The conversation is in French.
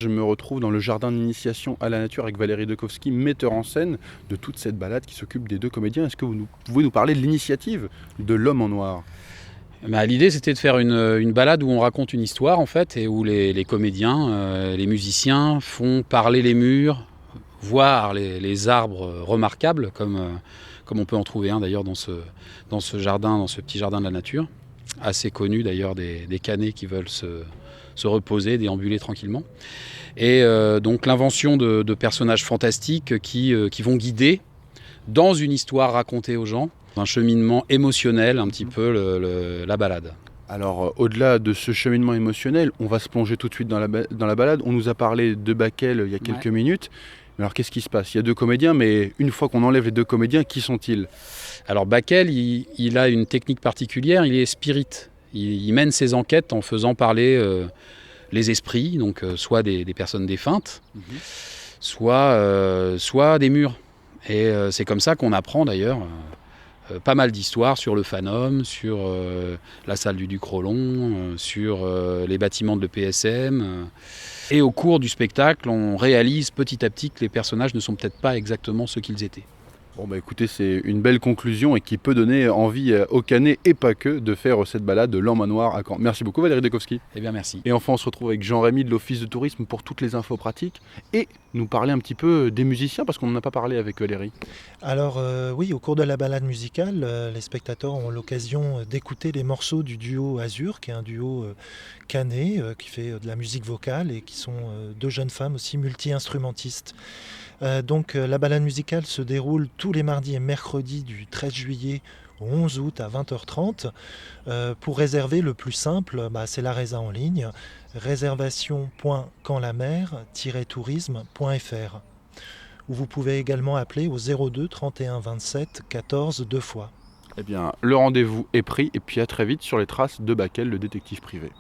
Je me retrouve dans le jardin d'initiation à la nature avec Valérie Dekowski, metteur en scène de toute cette balade qui s'occupe des deux comédiens. Est-ce que vous pouvez nous parler de l'initiative de l'homme en noir ? L'idée, c'était de faire une balade où on raconte une histoire, en fait, et où les comédiens, les musiciens font parler les murs, voir les arbres remarquables, comme on peut en trouver un d'ailleurs dans ce jardin, dans ce petit jardin de la nature, assez connu d'ailleurs des canets qui veulent se reposer, déambuler tranquillement. Et donc l'invention de personnages fantastiques qui vont guider dans une histoire racontée aux gens, un cheminement émotionnel un petit peu la balade. Alors, au-delà de ce cheminement émotionnel, on va se plonger tout de suite dans la balade. On nous a parlé de Bakel il y a quelques minutes. Mais alors, qu'est-ce qui se passe ? Il y a deux comédiens, mais une fois qu'on enlève les deux comédiens, qui sont-ils ? Alors, Bakel, il a une technique particulière, il est spirit. Il mène ses enquêtes en faisant parler les esprits, donc soit des personnes défuntes, soit des murs. Et c'est comme ça qu'on apprend d'ailleurs pas mal d'histoires sur le Fanum, sur la salle du Duc Rollon, sur les bâtiments de l'EPSM. Et au cours du spectacle, on réalise petit à petit que les personnages ne sont peut-être pas exactement ceux qu'ils étaient. Bon écoutez, c'est une belle conclusion et qui peut donner envie aux Canets et pas que de faire cette balade de l'homme en noir à Caen. Merci beaucoup Valérie Dekowski. Eh bien merci. Et enfin on se retrouve avec Jean-Rémy de l'Office de tourisme pour toutes les infos pratiques et nous parler un petit peu des musiciens parce qu'on n'en a pas parlé avec Valérie. Alors oui, au cours de la balade musicale, les spectateurs ont l'occasion d'écouter les morceaux du duo Azur, qui est un duo canet qui fait de la musique vocale et qui sont deux jeunes femmes aussi multi-instrumentistes. Donc la balade musicale se déroule tous les mardis et mercredis du 13 juillet au 11 août à 20h30. Pour réserver, le plus simple, c'est la résa en ligne, réservation.caenlamer-tourisme.fr. Où vous pouvez également appeler au 02 31 27 14 deux fois. Eh bien, le rendez-vous est pris et puis à très vite sur les traces de Bakel, le détective privé.